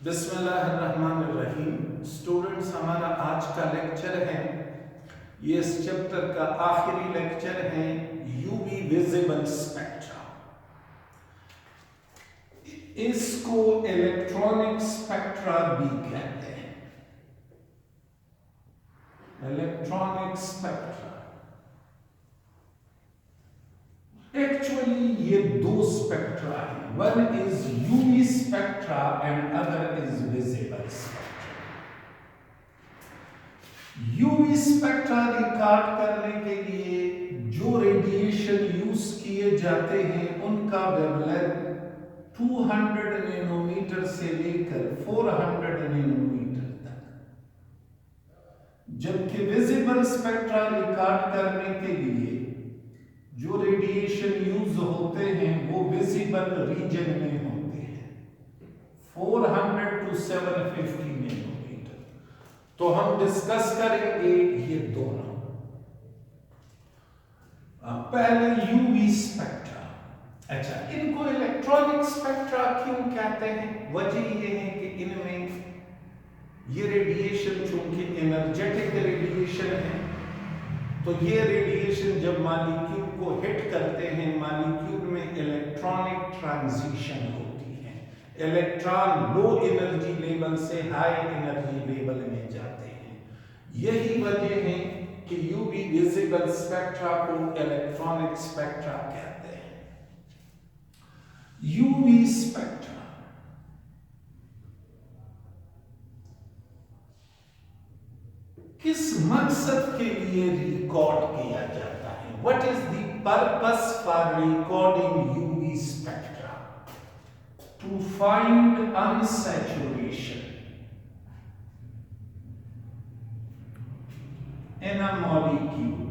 बिस्मिल्लाहिर्रहमानिर्रहीम। स्टूडेंट्स, हमारा आज का लेक्चर है, ये इस चैप्टर का आखिरी लेक्चर है, यूवी विजिबल स्पेक्ट्रा। इसको इलेक्ट्रॉनिक स्पेक्ट्रा भी कहते हैं। इलेक्ट्रॉनिक स्पेक्ट्रा एक्चुअली ये दो स्पेक्ट्रा हैं, one is UV spectra and other is visible spectra. UV spectra record करने के लिए जो रेडिएशन यूज किए जाते हैं उनका वेवलेंथ 200 नैनोमीटर से लेकर 400 नैनोमीटर तक, जबकि विजिबल स्पेक्ट्रा रिकॉर्ड करने के लिए जो रेडिएशन यूज होते हैं वो विजिबल रीजन में होते हैं, 400 to 750 नैनोमीटर। तो हम डिस्कस करेंगे ये दोनों। पहले यूवी स्पेक्ट्रा। अच्छा, इनको इलेक्ट्रॉनिक स्पेक्ट्रा क्यों कहते हैं? वजह ये है कि इनमें ये रेडिएशन चूंकि एनर्जेटिक रेडिएशन है, तो ये रेडिएशन जब मॉलिक्यूल को हिट करते हैं, मॉलिक्यूल में इलेक्ट्रॉनिक ट्रांजिशन होती है। इलेक्ट्रॉन लो एनर्जी लेवल से हाई एनर्जी लेवल में जाते हैं। यही वजह है कि यूवी विजिबल स्पेक्ट्रा को इलेक्ट्रॉनिक स्पेक्ट्रा कहते हैं। यूवी स्पेक्ट्रा किस मकसद के लिए रिकॉर्ड किया जाता है? What is the purpose for recording UV spectra? To find unsaturation in a molecule.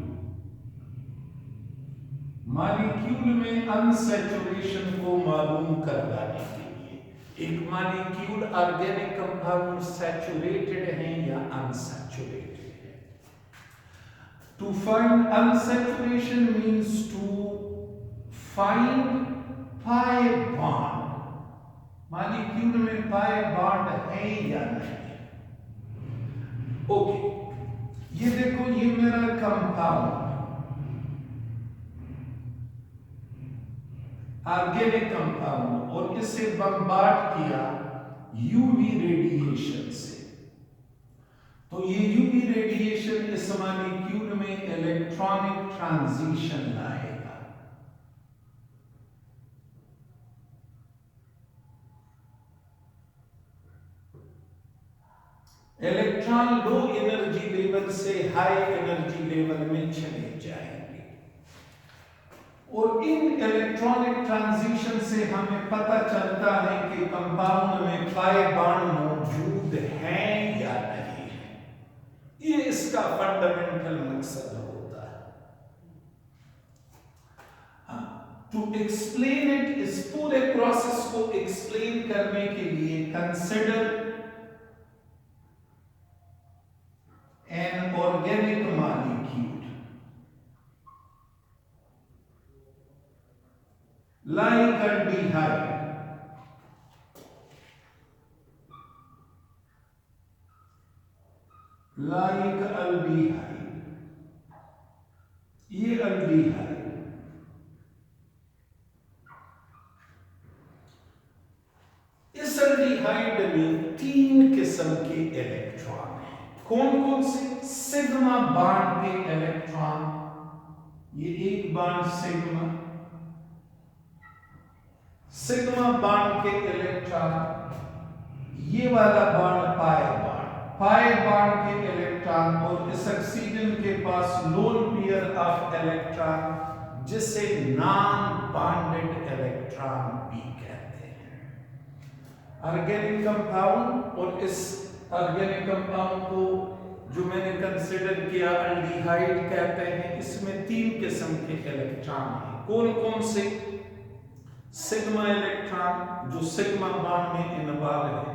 Molecule में अनसैचुरेशन को मालूम करवाने के लिए, एक मॉलिक्यूल ऑर्गेनिक कंपाउंड सैचुरेटेड है या unsaturated. To find unsaturation means to find pi bond। Molecule में pi bond है या नहीं? ओके, ये देखो, ये मेरा कंपाउंड ऑर्गेनिक कंपाउंड, और इसे बम्बार्ड किया यूवी रेडिएशन से, तो ये यूवी रेडिएशन इस मॉलिक्यूल में इलेक्ट्रॉनिक ट्रांजिशन लाएगा। इलेक्ट्रॉन लो एनर्जी लेवल से हाई एनर्जी लेवल में चले जाएंगे, और इन इलेक्ट्रॉनिक ट्रांजिशन से हमें पता चलता है कि कंपाउंड में पाई बॉन्ड मौजूद है या नहीं। ये इसका फंडामेंटल मकसद होता है। टू एक्सप्लेन इट, इस पूरे प्रोसेस को एक्सप्लेन करने के लिए consider an organic molecule like aldehyde. Like aldehyde, ये अल्डिहाइड, इस अल्डिहाइड में 3 किस्म के इलेक्ट्रॉन हैं। कौन कौन से? सिग्मा बॉन्ड के इलेक्ट्रॉन, ये एक बॉन्ड सिग्मा, सिग्मा बॉन्ड के इलेक्ट्रॉन, ये वाला bond pi bond, pi bond के इलेक्ट्रॉन, और इस ऑक्सीजन के पास लोन पेयर ऑफ इलेक्ट्रॉन जिसे नॉन बॉन्डेड इलेक्ट्रॉन भी कहते हैं। ऑर्गेनिक कंपाउंड, और इस ऑर्गेनिक कंपाउंड को जो मैंने कंसिडर किया अल्डिहाइड कहते हैं। इसमें 3 किस्म के इलेक्ट्रॉन हैं। कौन कौन से? सिग्मा इलेक्ट्रॉन जो सिग्मा बॉन्ड में इन्वॉल्व है,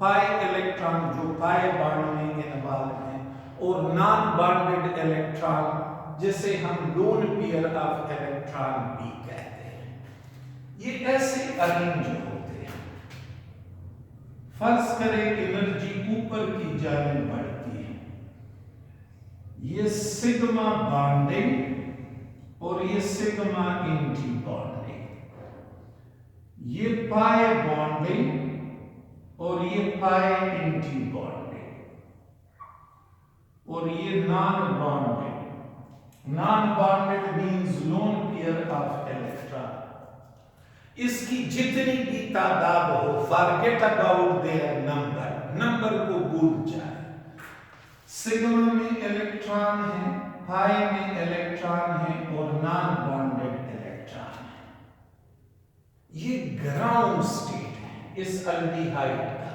पाई इलेक्ट्रॉन जो पाई बॉन्ड में इन्वॉल्व है, और नॉन बॉन्डेड इलेक्ट्रॉन जिसे हम लोन पेयर ऑफ इलेक्ट्रॉन भी कहते हैं। ये ऐसे अरेंज होते हैं। फर्ज करें एनर्जी ऊपर की जाने बढ़ती है, ये सिग्मा बॉन्डिंग और ये सिग्मा एंटी बॉन्डिंग, ये पाई बॉन्डिंग और ये पाई एंटी बॉन्डिंग, और ये non bonded. Non bonded means lone pair of electron. इसकी जितनी भी तादाद हो, forget about their number, number को भूल जाए। सिग्मा में इलेक्ट्रॉन है, पाई में इलेक्ट्रॉन है और नॉन बॉन्डेड इलेक्ट्रॉन है। ये ग्राउंड स्टेट है इस अल्डिहाइड का।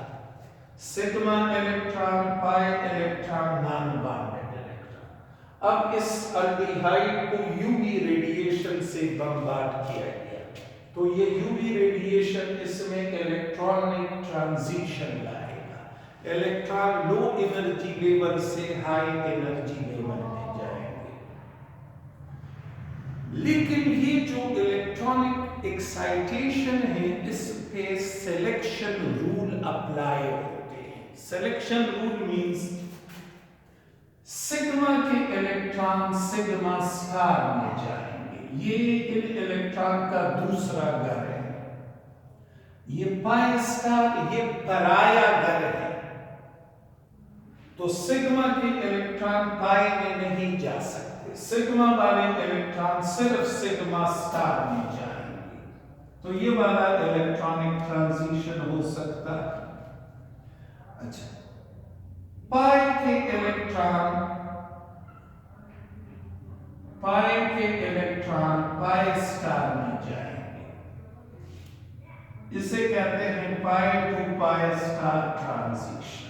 Sigma electron, pi electron, non bonded electron. अब इस अल्डिहाइड को यूवी रेडिएशन से बम्बार्ड किया गया, तो ये यूवी रेडिएशन इसमें इलेक्ट्रॉनिक ट्रांजिशन लाएगा। इलेक्ट्रॉन लो एनर्जी लेवल से हाई एनर्जी लेवल में जाएंगे। लेकिन ये जो इलेक्ट्रॉनिक एक्साइटेशन है, इस पे सिलेक्शन रूल अप्लाई होते हैं। सिलेक्शन रूल मींस सिग्मा के इलेक्ट्रॉन सिग्मा स्टार में जाएंगे, ये इन इलेक्ट्रॉन का दूसरा घर है। ये पाई स्टार, ये पराया घर है, तो सिग्मा के इलेक्ट्रॉन पाई में नहीं जा सकते। सिग्मा वाले इलेक्ट्रॉन सिर्फ सिग्मा स्टार में जाएंगे, तो ये वाला इलेक्ट्रॉनिक ट्रांजिशन हो सकता है। अच्छा, पाई के इलेक्ट्रॉन पाई स्टार में जाएंगे, इसे कहते हैं पाई टू पाई स्टार ट्रांजिशन।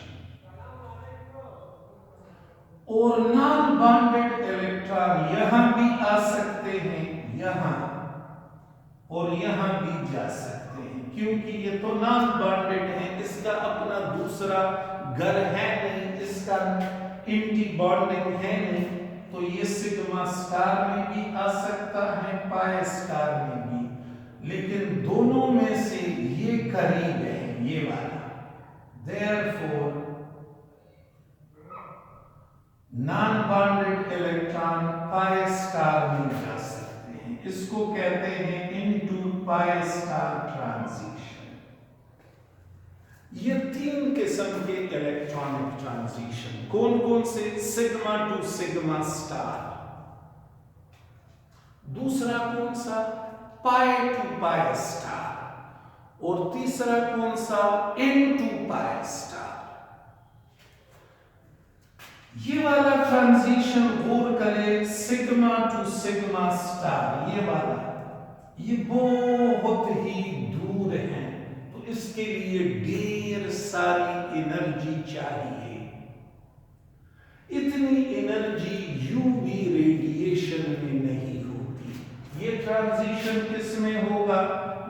और नॉन बॉन्डेड इलेक्ट्रॉन यहां भी आ सकते हैं, यहां और यहां भी जा सकते हैं, क्योंकि ये तो नॉन बॉन्डेड है, इसका अपना दूसरा घर है नहीं, इसका एंटी बॉन्डिंग है नहीं, तो ये सिग्मा स्टार में भी आ सकता है, पाई स्टार में भी। लेकिन दोनों में से ये करीब है, ये वाला। देयरफॉर नॉन बॉन्डेड इलेक्ट्रॉन पाई स्टार में जा सकते हैं, इसको कहते हैं इनटू पाई स्टार ट्रांजिशन। ये तीन किस्म के इलेक्ट्रॉनिक ट्रांजिशन कौन कौन से? सिग्मा टू सिग्मा स्टार, दूसरा कौन सा? पाई टू पाई स्टार, और तीसरा कौन सा? N to pi star. ये वाला ट्रांजिशन गौर करें, सिग्मा टू सिग्मा स्टार, ये वाला, ये बहुत ही दूर है, तो इसके लिए ढेर सारी एनर्जी चाहिए। इतनी एनर्जी यूवी रेडिएशन में नहीं होती। ये ट्रांजिशन किस में होगा?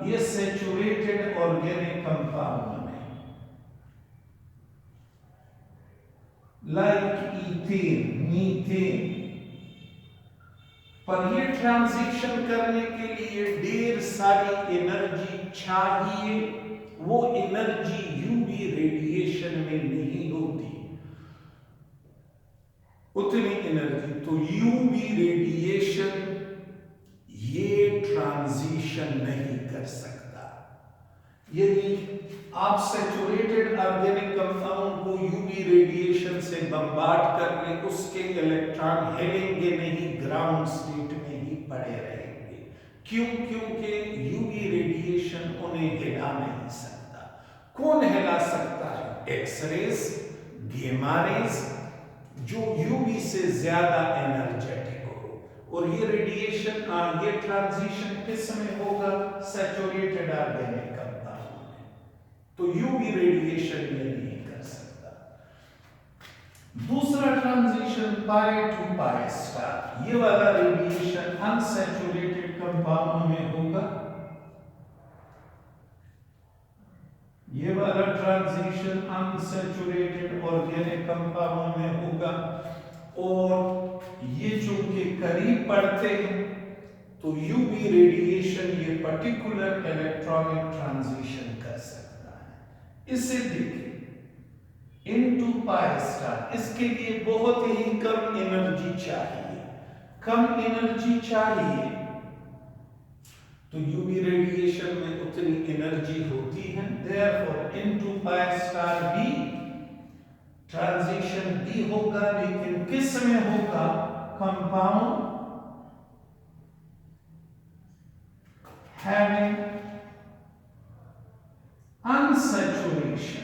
ये सैचुरेटेड ऑर्गेनिक कंपाउंड में, लाइक ईथेन, मीथेन। पर ये ट्रांजिशन करने के लिए ढेर सारी एनर्जी चाहिए, वो एनर्जी यूवी रेडिएशन में नहीं होती उतनी एनर्जी। तो यूवी रेडिएशन ये ट्रांजिशन नहीं कर सकता। यदि आप सैचुरेटेड ऑर्गेनिक कंपाउंड को यूवी रेडिएशन से बम्बार्ड कर ले, उसके इलेक्ट्रॉन हिलेंगे नहीं, ग्राउंड स्टेट में ही पड़े रहेंगे। क्यों? क्योंकि यूवी रेडिएशन उन्हें हिला नहीं सकता। कौन हिला सकता है? एक्सरेज, गेमा रेज, जो यूवी से ज्यादा एनर्जेटिक हो। और ये रेडिएशन, ये ट्रांजिशन किस में होगा? सैचुरेटेड ऑर्गेनिक कंपाउंड में, तो यूवी रेडिएशन ये नहीं कर सकता। दूसरा transition pi to pi star, ये वाला रेडिएशन अनसैचुरेटेड कंपाउंड में होगा। ये वाला ट्रांजिशन अनसैचुरेटेड ऑर्गेनिक कंपाउंड में होगा। और ये चूंकि करीब पड़ते हैं, तो यूवी रेडिएशन ये पर्टिकुलर इलेक्ट्रॉनिक ट्रांजिशन कर सकता है। इसे देखिए इनटू पाई स्टार, इसके लिए बहुत ही कम एनर्जी चाहिए, कम एनर्जी चाहिए तो यूवी रेडिएशन में उतनी एनर्जी होती है। देयरफॉर इनटू पाई स्टार बी, ट्रांजिशन बी होगा, लेकिन किस में होगा? कंपाउंड having unsaturation,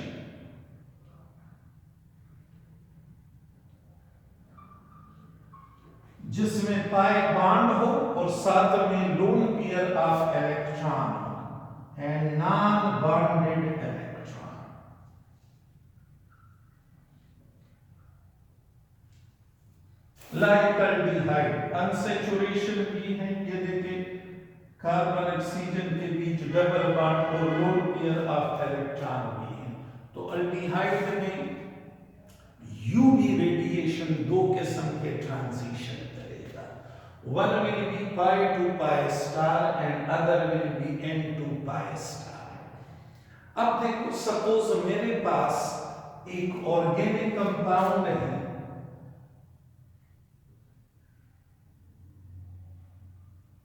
जिसमें पाई बॉन्ड हो और साथ में लोन पेयर ऑफ इलेक्ट्रॉन हो and non bonded electron. Like aldehyde unsaturation भी है, ये देखिए कार्बन ऑक्सीजन के बीच डबल बॉन्ड और लोन पेयर ऑफ इलेक्ट्रॉन भी है। तो अल्डिहाइड में यूवी रेडिएशन दो किस्म के ट्रांजिशन करेगा, one will be pi to pi star and other will be n to pi star. अब देखो, सपोज मेरे पास एक ऑर्गेनिक कंपाउंड है,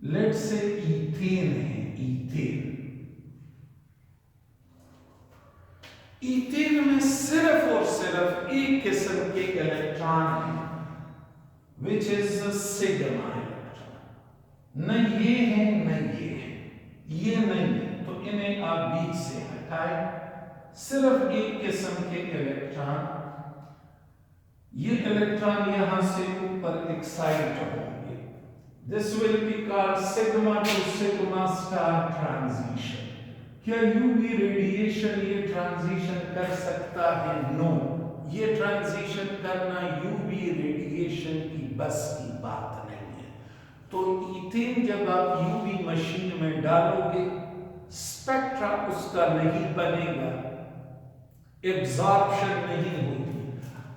लेट्स से ईथेन है, ईथेन। ईथेन में सिर्फ और सिर्फ एक किस्म के इलेक्ट्रॉन है, विच इज सिग्मा इलेक्ट्रॉन। न ये है न ये है, ये नहीं है, तो इन्हें आप बीच से हटाए। सिर्फ एक किस्म के इलेक्ट्रॉन, ये इलेक्ट्रॉन यहां से ऊपर एक्साइट होंगे। This will be called sigma to sigma star transition. क्या यूवी रेडिएशन ये ट्रांजिशन कर सकता है? नो, ये ट्रांजिशन करना यूवी रेडिएशन की बस की बात नहीं है। तो ईथेन जब आप यूवी मशीन में डालोगे, स्पेक्ट्रा उसका नहीं बनेगा, एब्जॉर्प्शन नहीं होगी।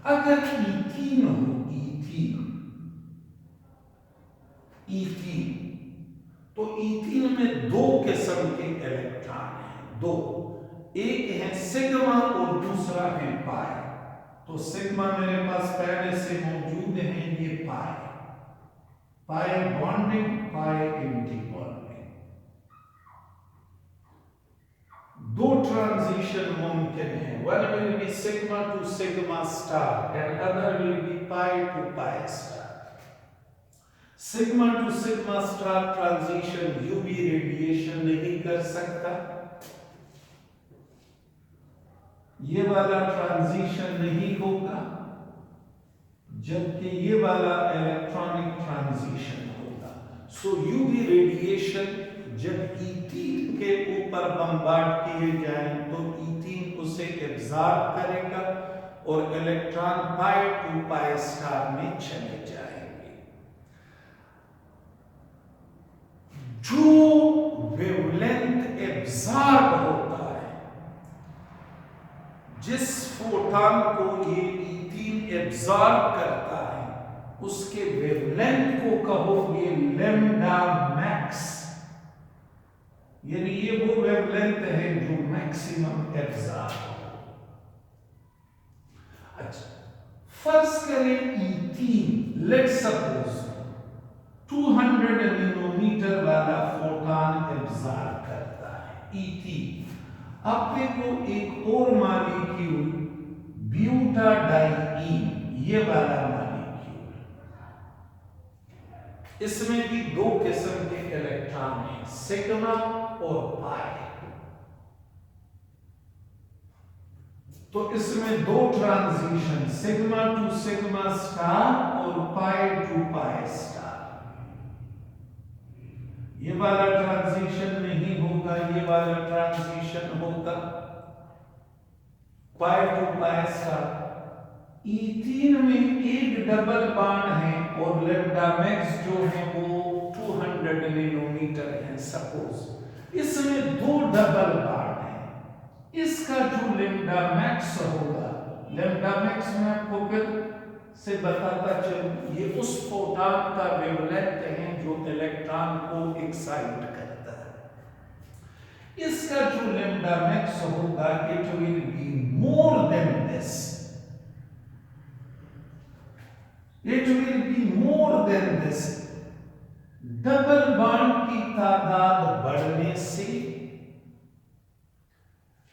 अगर ईथीन हो, ईथीन, तो ईथीन में दो किस्म के इलेक्ट्रॉन हैं, दो, एक है सिग्मा और दूसरा है पाई। तो सिग्मा मेरे पास पहले से मौजूद है, ये pi, pi bonding, pi anti bonding. दो ट्रांजिशन मुमकिन है, one will be sigma to sigma star and other will be pi to pi star. Sigma to sigma star transition UV radiation नहीं कर सकता, ये वाला ट्रांजिशन नहीं होगा, जबकि ये वाला इलेक्ट्रॉनिक ट्रांजिशन होगा। सो यूवी रेडिएशन जब ईथीन के ऊपर बम्बार्ड किए जाएं तो ईथीन उसे एब्जॉर्ब करेगा और electron pi to pi star में चले जाएंगे। जो वेवलेंथ एब्जॉर्ब होता है, जिस फोटॉन को ये ईथीन एब्जॉर्ब करता है, उसके वेवलेंथ को कहोगे लैम्डा मैक्स, यानी ये वो वेवलेंथ है जो मैक्सिमम एब्जॉर्ब हो। अच्छा, फर्ज करें ईथीन, लेट्स सपोज 200 नैनोमीटर वाला फोटॉन एब्जॉर्ब करता है, ईथीन। अब देखो एक और मॉलिक्यूल ब्यूटाडाइईन, ये वाला मॉलिक्यूल, इसमें भी दो किस्म के इलेक्ट्रॉन हैं, सिग्मा और पाई। तो इसमें दो transition, sigma to sigma star और पाई टू पाई स्टार। ये वाला ट्रांजिशन नहीं होगा, ये वाला ट्रांजिशन होगा, पाई टू पाई स्टार। ईथीन में एक डबल बॉन्ड है और लैम्डा मैक्स जो है वो 200 नैनोमीटर है सपोज। इसमें दो डबल बॉन्ड है, इसका जो लैम्डा मैक्स होगा, लैम्डा मैक्स में आपको फिर से बताता चलूं, ये उस फोटॉन का वेवलेंथ है जो इलेक्ट्रॉन को एक्साइट करता है। इसका जो लैम्डा मैक्स होगा it will be more than this, it will be more than this. Double bond की तादाद बढ़ने से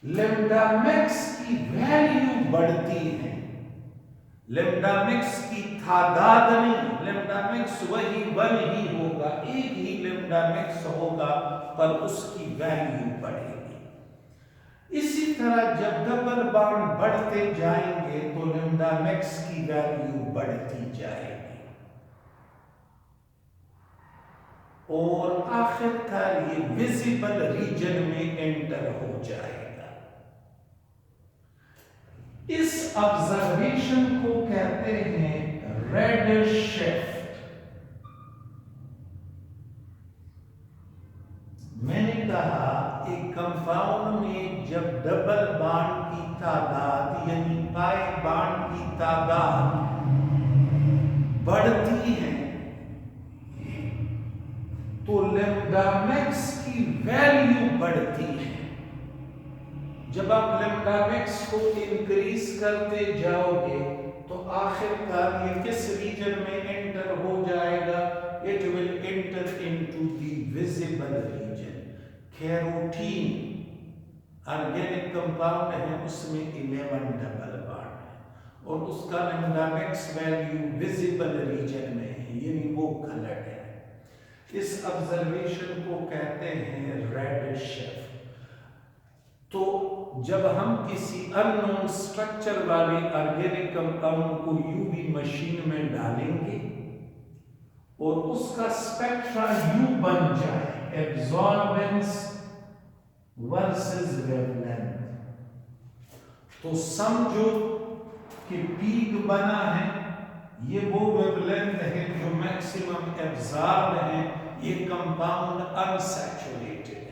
लैम्डा मैक्स की वैल्यू बढ़ती है। लैम्डा मैक्स की तादाद नहीं, लैम्डा मैक्स वही 1 ही होगा, एक ही लैम्डा मैक्स होगा, पर उसकी वैल्यू बढ़ेगी। इसी तरह जब डबल बॉन्ड बढ़ते जाएंगे तो लैम्डा मैक्स की वैल्यू बढ़ती जाएगी और आखिरकार ये विजिबल रीजन में एंटर हो जाएगा। इस ऑब्जर्वेशन को कहते हैं रेडशिफ्ट। मैंने कहा एक कंपाउंड में जब डबल बॉन्ड की तादाद यानी पाई बॉन्ड की तादाद बढ़ती है तो लैम्डा मैक्स की वैल्यू बढ़ती है। जब आप लैम्डा मैक्स को इंक्रीज करते जाओगे तो आखिरकार ये किस रीजन में एंटर हो जाएगा? It will enter into the visible region. Carotene organic compound है, उसमें 11 डबल बॉन्ड है और उसका lambda max value visible region में है, यानी वो कलर्ड है। इस ऑब्जर्वेशन को कहते हैं रेडशिफ्ट। तो जब हम किसी अननोन स्ट्रक्चर वाले ऑर्गेनिक कंपाउंड को यूवी मशीन में डालेंगे और उसका स्पेक्ट्रा यू बन जाए, एब्जॉर्बेंस वर्सेस वेवलेंथ, तो समझो कि पीक बना है, ये वो वेवलेंथ है जो मैक्सिमम एब्जॉर्ब है, ये कंपाउंड अनसैचुरेटेड है।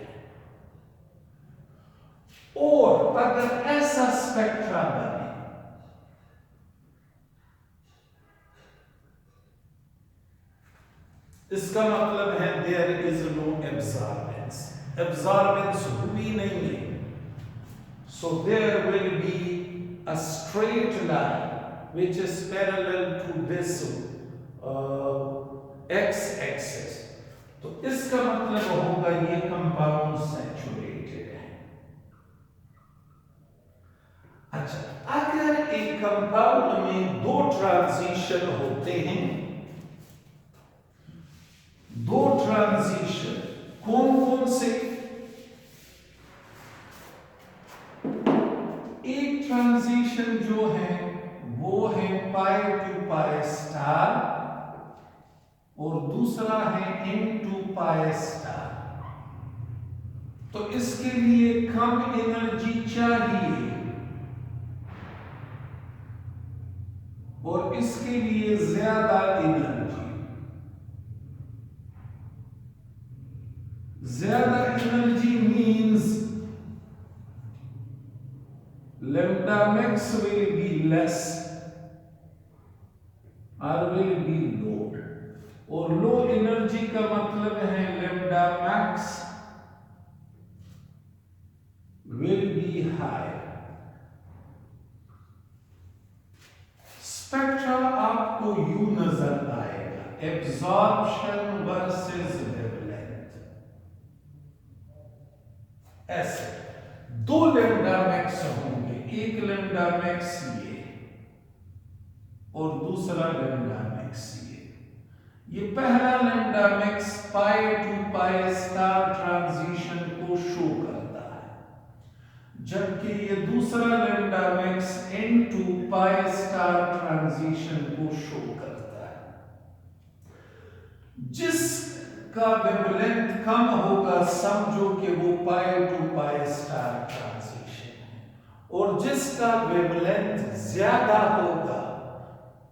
और अगर ऐसा स्पेक्ट्रा बने इसका मतलब है there is no absorbance, absorbance हुई नहीं है। So there will be a straight line which is parallel to this x axis, तो इसका मतलब होगा ये कंपाउंड सैचुरेटेड है। अच्छा, अगर एक कंपाउंड में दो ट्रांजिशन होते हैं, दो ट्रांजिशन कौन कौन से? एक ट्रांजिशन जो है वो है पाई टू पाई स्टार और दूसरा है इन टू पाई स्टार। तो इसके लिए कम एनर्जी चाहिए और इसके लिए ज्यादा एनर्जी। ज्यादा energy means lambda max will be less or will be low, और लो एनर्जी का मतलब है lambda max will be high। Spectra आपको यू नजर आएगा, एब्जॉर्प्शन वर्सेस वेवलेंथ। ऐसे दो लैम्डा मैक्स होंगे, एक लैम्डा मैक्स ये और दूसरा लैम्डा मैक्स ये पहला lambda max pi to pi star transition को शो करता है, जबकि ये दूसरा lambda max n to pi star transition को शो करता है। जिसका वेवलेंथ कम होगा समझो कि वो pi to pi star transition है, और जिसका वेवलेंथ ज्यादा होगा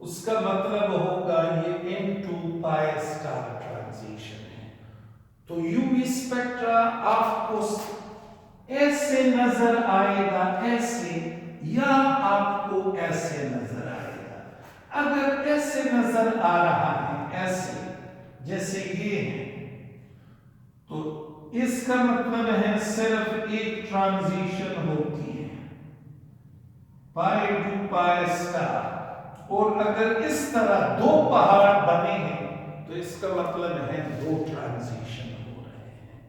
उसका मतलब होगा ये n to pi star transition है। तो यूवी स्पेक्ट्रा आपको ऐसे नजर आएगा, ऐसे, या आपको ऐसे नजर आएगा। अगर ऐसे नजर आ रहा है, ऐसे जैसे ये है, तो इसका मतलब है सिर्फ एक ट्रांजिशन होती है, पाई टू पाई स्टार। और अगर इस तरह दो पहाड़ बने हैं तो इसका मतलब है दो ट्रांजिशन हो रहे हैं।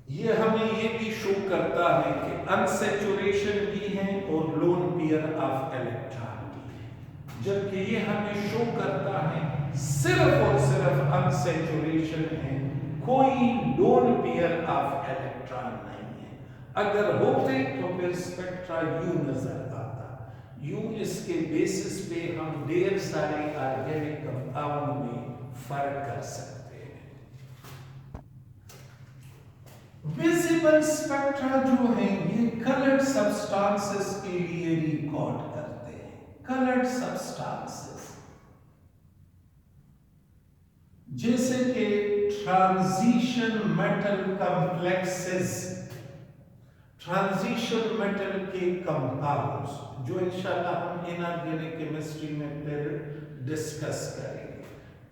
ये हमें ये भी शो करता है कि अनसैचुरेशन भी है और लोन पेयर ऑफ इलेक्ट्रॉन भी है, जबकि ये हमें शो करता है सिर्फ और सिर्फ अनसैचुरेशन है, कोई लोन पेयर ऑफ इलेक्ट्रॉन नहीं है। अगर होते तो फिर स्पेक्ट्रा यूं नजर आता। यूं इसके बेसिस पे हम ढेर सारे ऑर्गेनिक कंपाउंड में फर्क कर सकते हैं। विजिबल स्पेक्ट्रा जो है ये कलर्ड सब्सटेंसेस के लिए रिकॉर्ड करते हैं। कलर्ड सब्सटेंसेस जैसे कि transition metal complexes, transition metal के कंपाउंड्स, जो इंशाल्लाह हम इनऑर्गेनिक केमिस्ट्री में फिर डिस्कस करेंगे।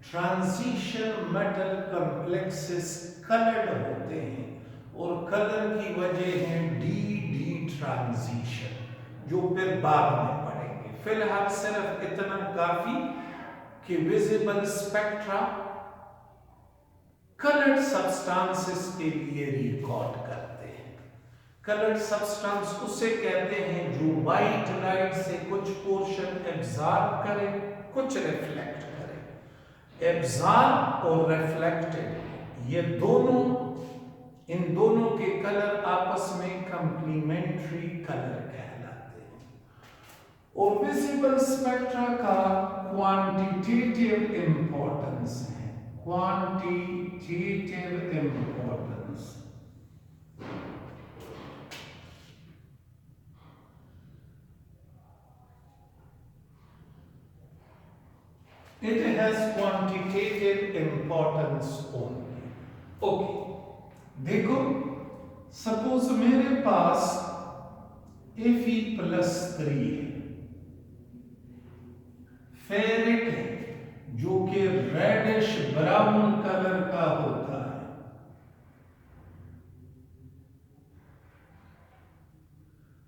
ट्रांजिशन मेटल कॉम्प्लेक्सेस कलर्ड होते हैं और कलर की वजह है डी ट्रांजिशन, जो फिर बाद में पढ़ेंगे। फिलहाल सिर्फ इतना काफी कि विजिबल स्पेक्ट्रा कलर्ड सब्सटेंसेस के लिए रिकॉर्ड करते हैं। कलर्ड सब्सटेंस उसे कहते हैं जो व्हाइट लाइट से कुछ पोर्शन एब्जॉर्ब करे, कुछ रिफ्लेक्ट करे। एब्जॉर्ब और रिफ्लेक्टेड ये दोनों, इन दोनों के कलर आपस में कंप्लीमेंट्री कलर कहलाते हैं। और विजिबल स्पेक्ट्रा का क्वांटिटेटिव इंपॉर्टेंस है, quantitative importance. It has quantitative importance only. Okay, देखो, सपोज मेरे पास Fe+3 है, फेरिक है, जो कि रेडिश ब्राउन कलर का होता है।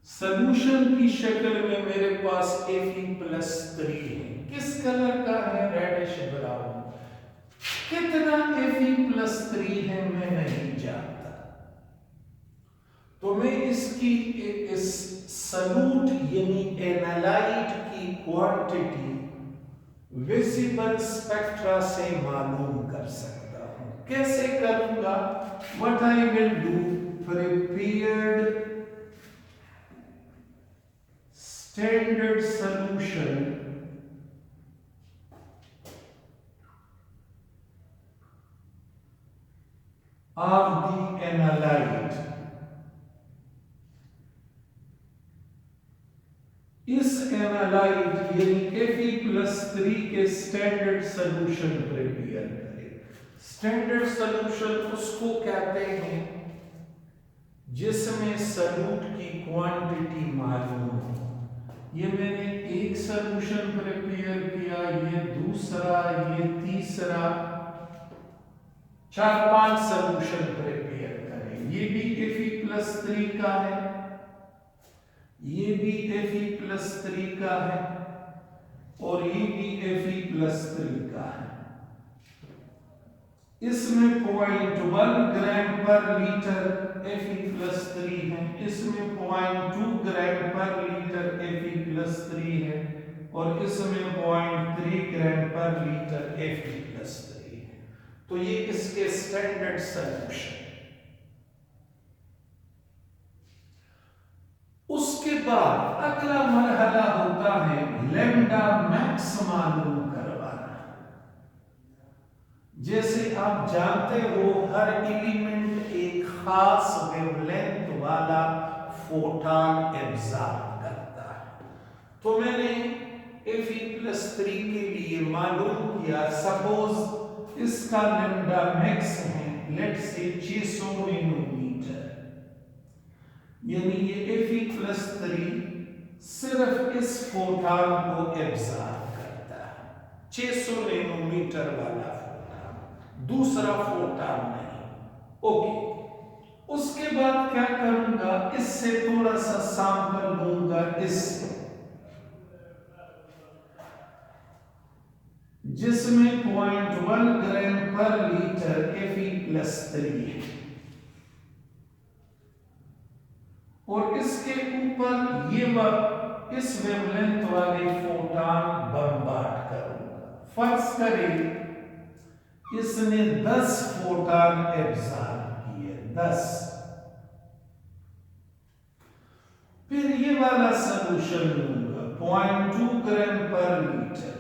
सॉल्यूशन की शक्ल में मेरे पास Fe+3 है, किस कलर का है? Reddish brown. कितना Fe+3 है मैं नहीं जानता, तो मैं इसकी इस सॉल्यूट यानी एनालाइट की क्वांटिटी विजिबल स्पेक्ट्रा से मालूम कर सकता हूं। कैसे करूंगा? What I will do, prepared standard solution of the analyte. इस एनालाइट यानी Fe+3 के स्टैंडर्ड सॉल्यूशन प्रिपेयर करें। स्टैंडर्ड सॉल्यूशन उसको कहते हैं जिसमें सॉल्यूट की क्वांटिटी मालूम हो। ये मैंने एक सॉल्यूशन प्रिपेयर किया, ये दूसरा, ये तीसरा, 4-5 सॉल्यूशन प्रिपेयर करें। ये भी Fe+3 का है, ये भी Fe+3 का है और ये भी Fe+3 का है। इसमें 0.1 ग्राम पर लीटर Fe+3 है, इसमें 0.2 ग्राम पर लीटर Fe+3 है और इसमें 0.3 ग्राम पर लीटर Fe+3 है। तो ये इसके स्टैंडर्ड सॉल्यूशन। उसके बाद अगला मरहला होता है लैम्डा मैक्स मालूम करवाना। जैसे आप जानते हो हर एलिमेंट एक खास वेवलेंथ वाला फोटॉन एब्जॉर्ब करता है। तो मैंने Fe+3 के लिए मालूम किया, सपोज इसका लैम्डा मैक्स है लेट्स से 600 नैनोमीटर, यानी ये Fe+3 सिर्फ इस फोटॉन को एब्जॉर्ब करता है, 600 नैनोमीटर वाला फोटॉन, दूसरा फोटॉन नहीं। ओके, उसके बाद क्या करूंगा, इससे थोड़ा सा सैंपल लूंगा, इससे जिसमें 0.1 ग्राम पर लीटर Fe+3 है और इसके ऊपर इस वेवलेंथ वाले फोटॉन बम्बार्ड करूंगा। फर्ज करें इसने 10 फोटॉन एब्जॉर्ब किए, 10। फिर ये वाला सॉल्यूशन लूंगा 0.2 ग्राम पर लीटर,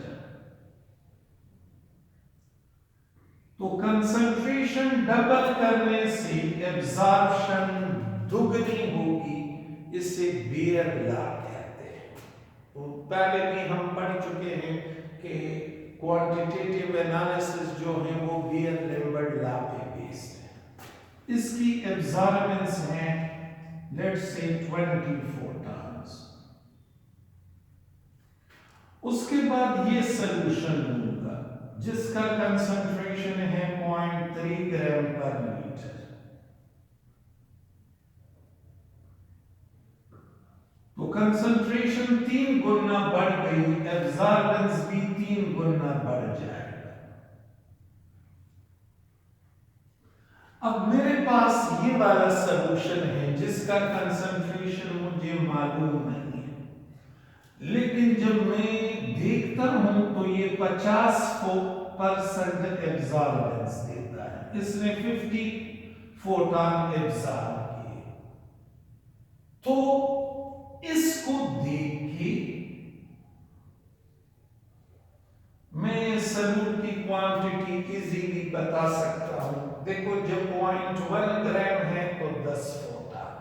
तो कंसंट्रेशन डबल करने से एब्जॉर्प्शन दुगनी होगी, इसे बेयर लॉ कहते हैं। तो पहले भी हम पढ़ चुके हैं कि क्वांटिटेटिव एनालिसिस जो है वो बीयर-लैम्बर्ट लॉ पे बेस्ड है। इसकी एब्जॉर्बेंस है लेट्स से 20 फोटॉन्स। उसके बाद ये सॉल्यूशन लूंगा जिसका कंसंट्रेशन है 0.3 ग्राम पर लीटर, तो कंसंट्रेशन 3 गुना बढ़ गई, एब्जॉर्बेंस भी 3 गुना बढ़ जाएगा। अब मेरे पास ये वाला सॉल्यूशन है जिसका कंसंट्रेशन मुझे मालूम नहीं है, लेकिन जब मैं देखता हूं तो ये 50% एब्जॉर्बेंस देता है। इसने 50 फोटॉन एब्जॉर्ब किए, तो इसको देख के मैं सॉल्यूट की क्वांटिटी इजीली बता सकता हूं। देखो जब 0.1 ग्राम है तो 10 फोटॉन,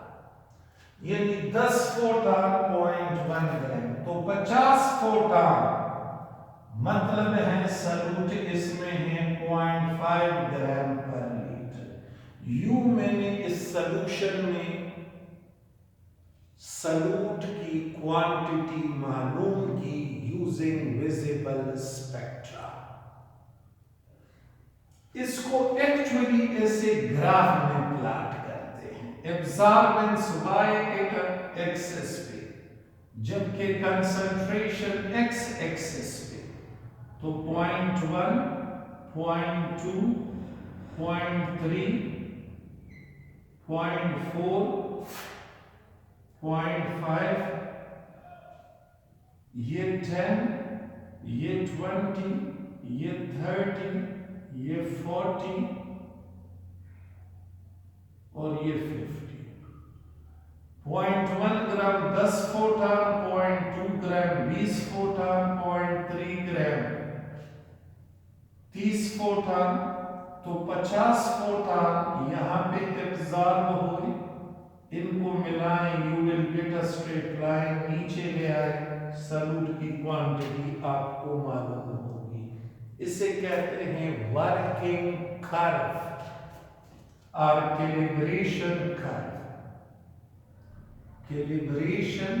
यानी 10 फोटॉन 0.1 ग्राम, तो 50 फोटॉन मतलब है सॉल्यूट इसमें है 0.5 ग्राम पर लीटर। यूं मैंने इस सॉल्यूशन में सॉल्यूट की क्वांटिटी मालूम की यूजिंग विजिबल स्पेक्ट्रा। इसको एक्चुअली ऐसे ग्राफ में प्लॉट करते हैं, एब्जॉर्बेंस y एक्सिस पे जबकि कंसंट्रेशन x एक्सिस पे, तो 0.1, 0.2, 0.3, 0.4, 0.5, ये 10, ये 20, ये 30, ये 40 और ये 50। 0.1 ग्राम 10 फोटॉन, 0.2 ग्राम 20 फोटॉन, 0.3 ग्राम 30 फोटॉन, तो 50 फोटॉन यहां पे एब्जॉर्ब हुए। इनको मिलाएं, you will get a straight line, नीचे ले आए, सॉल्यूट की क्वांटिटी आपको मालूम होगी। इसे कहते हैं वर्किंग कर्व और कैलिब्रेशन कर्व। कैलिब्रेशन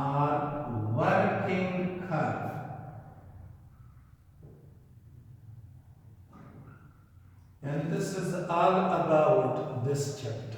और working curve, and this is all about this chapter.